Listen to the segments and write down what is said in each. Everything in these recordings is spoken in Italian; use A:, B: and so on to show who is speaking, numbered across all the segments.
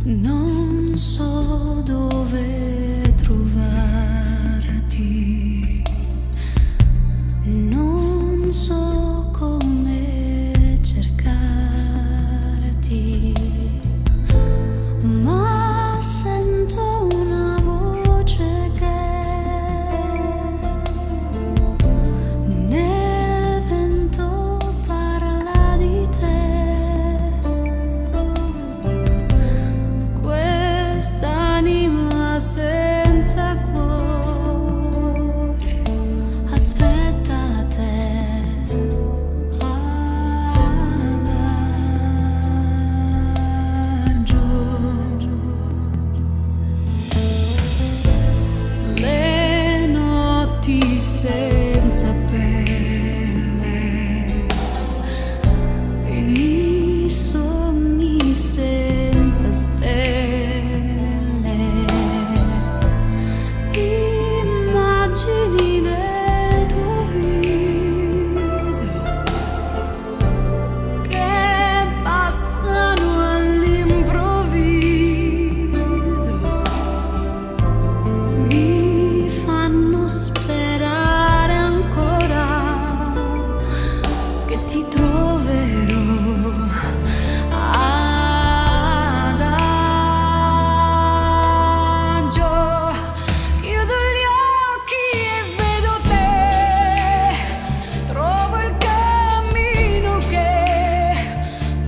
A: Non so dove trovarti, non so come cercarti, ma sento una voce che nel vento parla di te. Quest'anima senza cuore aspetta te. Adagio. Le notti senza pelle, i sogni senza stelle, immagini del tuo viso che passano all'improvviso, mi fanno sperare ancora che ti troverò. Adagio, chiudo gli occhi e vedo te, trovo il cammino che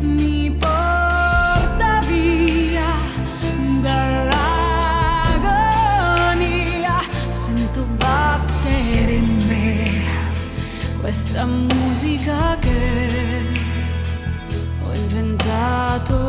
A: mi porta via dall'agonia. Sento battere in me questa musica che ho inventato